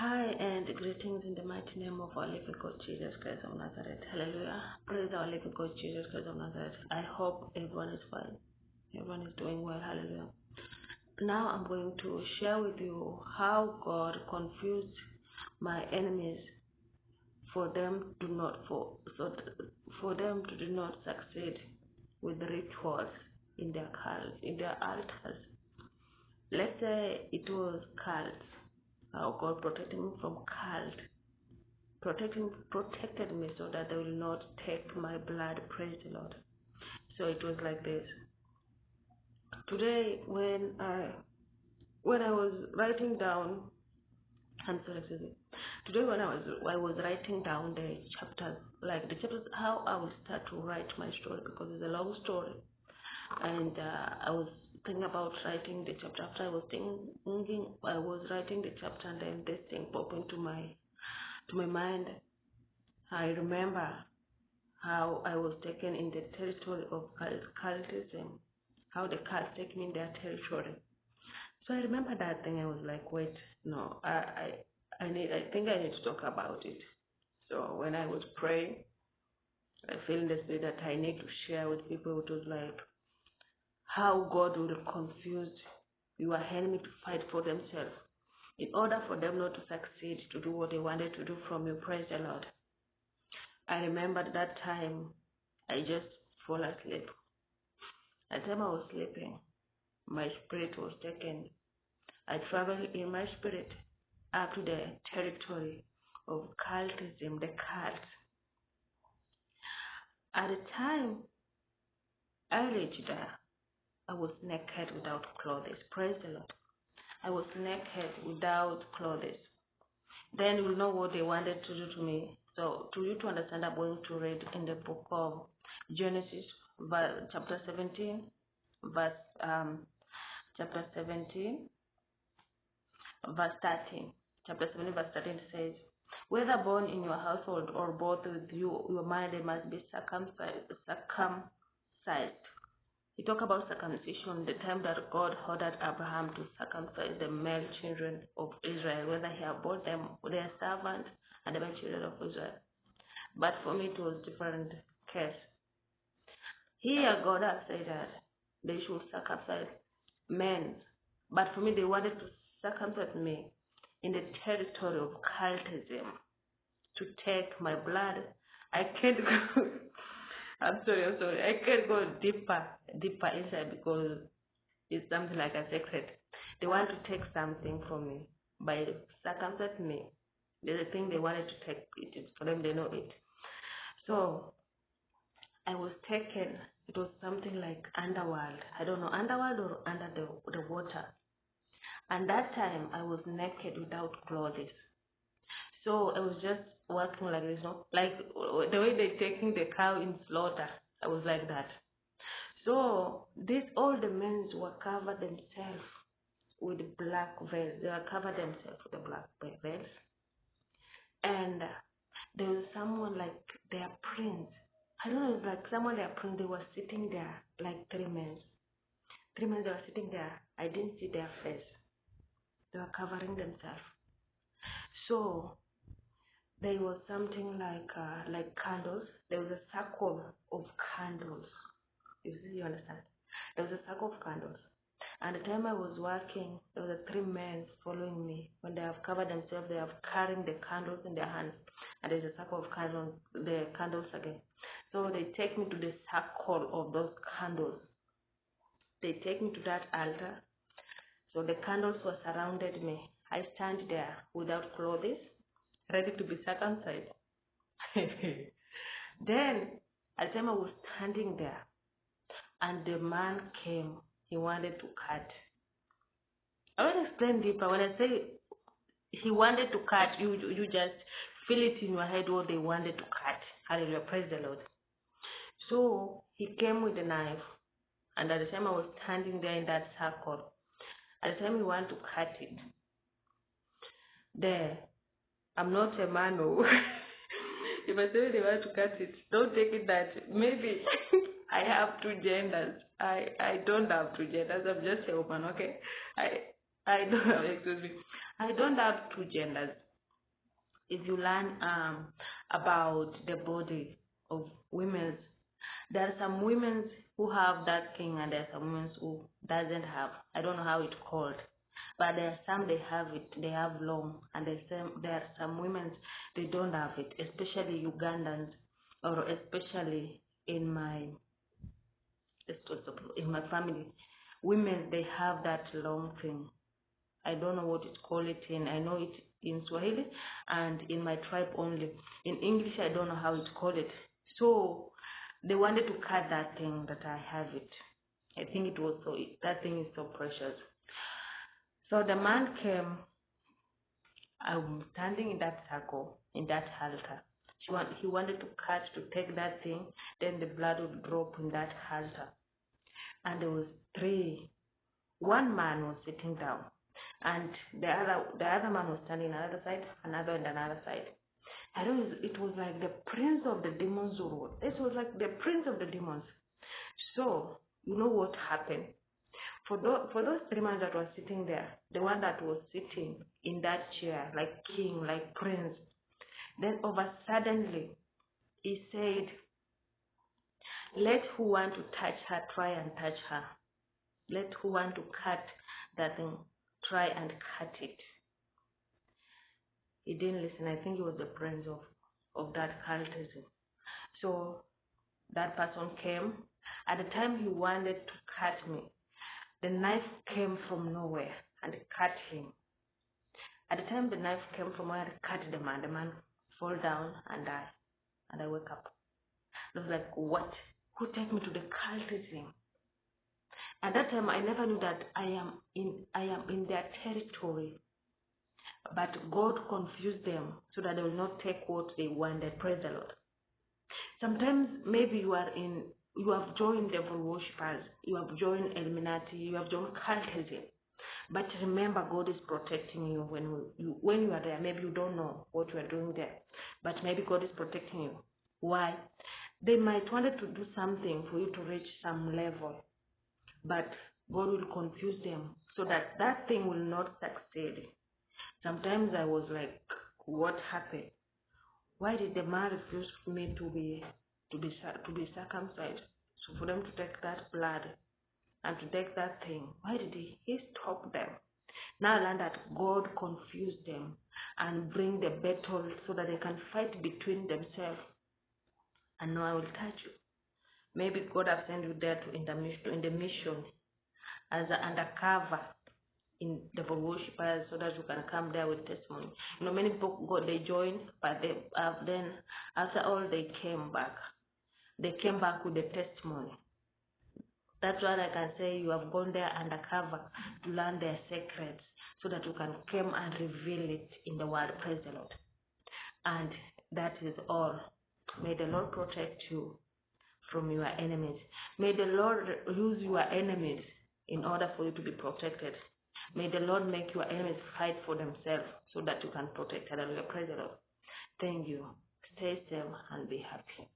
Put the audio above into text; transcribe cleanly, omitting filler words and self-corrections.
Hi and greetings in the mighty name of our living God Jesus Christ of Nazareth. Hallelujah. Praise our living God Jesus Christ of Nazareth. I hope everyone is fine. Everyone is doing well. Hallelujah. Now I'm going to share with you how God confused my enemies for them to not for them to do not succeed with the rituals in their altars. Let's say it was cults. How God protected me from cult, protected me so that they will not take my blood. Praise the Lord. So it was like this. Today, when I was writing down, I'm sorry, excuse me. Today, when I was writing down the chapters, like the chapters, how I will start to write my story because it's a long story, and I was thinking about writing the chapter. After I was thinking, I was writing the chapter, and then this thing popped into my mind. I remember how I was taken in the territory of cultism, how the cults take me in their territory. So I remember that thing. I was like, wait, no, I think I need to talk about it. So when I was praying, I feel in the spirit that I need to share with people. It was like how God will confuse your enemy to fight for themselves in order for them not to succeed to do what they wanted to do from you. Praise the Lord. I remember that time I just fall asleep. At the time I was sleeping, my spirit was taken. I traveled in my spirit up to the territory of cultism, the cult. At the time I reached there, I was naked without clothes. Praise the Lord. I was naked without clothes. Then you know what they wanted to do to me. So to you to understand, I'm going to read in the book of Genesis, chapter 17, verse chapter 17, verse 13. Chapter 17, verse 13 says, whether born in your household or both with you, your mind must be circumcised. He talked about circumcision, the time that God ordered Abraham to circumcise the male children of Israel, whether he had bought them, their servants, and the male children of Israel. But for me, it was different case. Here, God has said that they should circumcise men, but for me, they wanted to circumcise me in the territory of cultism to take my blood. I can't go. I'm sorry. I can't go deeper inside because it's something like a secret. They want to take something from me by circumcising me. There's a thing they wanted to take. It is for them. They know it. So I was taken. It was something like underworld. I don't know, underworld or under the water. And that time I was naked without clothes. So I was just walking like this, like the way they're taking the cow in slaughter. I was like that. So these old men were covered themselves with black veils. They were covered themselves with the black veils. And there was someone like their prince. I don't know, it's like someone their prince. They were sitting there, like three men. Three men, they were sitting there. I didn't see their face. They were covering themselves. So there was something like candles. There was a circle of candles. You understand? There was a circle of candles. And the time I was working, there were three men following me. When they have covered themselves, they have carrying the candles in their hands. And there's a circle of candles, the candles again. So they take me to the circle of those candles. They take me to that altar. So the candles were surrounded me. I stand there without clothes, ready to be circumcised. Then, at the time I was standing there, and the man came. He wanted to cut. I will explain deeper. When I say he wanted to cut, you just feel it in your head what they wanted to cut. Hallelujah. Praise the Lord. So he came with a knife, and at the time I was standing there in that circle, at the time he wanted to cut it. There, I'm not a man who if I say they want to cut it, don't take it that maybe I have two genders. I don't have two genders. I'm just a woman, okay? I don't have, excuse me. I don't have two genders. if you learn about the body of women, there are some women who have that thing and there are some women who doesn't have. I don't know how it's called. But there are some they have it, they have long, and there are some women they don't have it, especially Ugandans, or especially in my family. Women they have that long thing. I don't know what it's called it in. I know it in Swahili and in my tribe only. In English, I don't know how it's called it. So they wanted to cut that thing that I have it. I think it was so. That thing is so precious. So the man came. I'm standing in that circle, in that altar. He wanted to cut, to take that thing. Then the blood would drop in that altar. And there was three. One man was sitting down, and the other man was standing on the other side, another on another side. It was like the prince of the demons ruled. This was like the prince of the demons. So you know what happened? For those three men that were sitting there, the one that was sitting in that chair, like king, like prince, then over suddenly he said, "Let who want to touch her try and touch her. Let who want to cut that thing try and cut it." He didn't listen. I think he was the prince of that cultism. So that person came. At the time he wanted to cut me, the knife came from nowhere and cut him. At the time the knife came from where I cut the man fall down and die. And I wake up. I was like, what? Who take me to the cultism? At that time I never knew that I am in their territory. But God confused them so that they will not take what they wanted. Praise the Lord. Sometimes maybe you have joined devil worshippers, you have joined Illuminati, you have joined cultism. But remember, God is protecting you when you are there. Maybe you don't know what you are doing there, but maybe God is protecting you. Why? They might wanted to do something for you to reach some level, but God will confuse them so that that thing will not succeed. Sometimes I was like, what happened? Why did the man refuse me to be circumcised? So for them to take that blood and to take that thing, why did he stop them? Now I learned that God confused them and bring the battle so that they can fight between themselves. And now I will touch you. Maybe God has sent you there in the mission as an undercover in the worshippers so that you can come there with testimony. You know, many people they joined, but then after all they came back. They came back with a testimony. That's what I can say. You have gone there undercover to learn their secrets so that you can come and reveal it in the world. Praise the Lord. And that is all. May the Lord protect you from your enemies. May the Lord use your enemies in order for you to be protected. May the Lord make your enemies fight for themselves so that you can protect. Hallelujah. Praise the Lord. Thank you. Stay safe and be happy.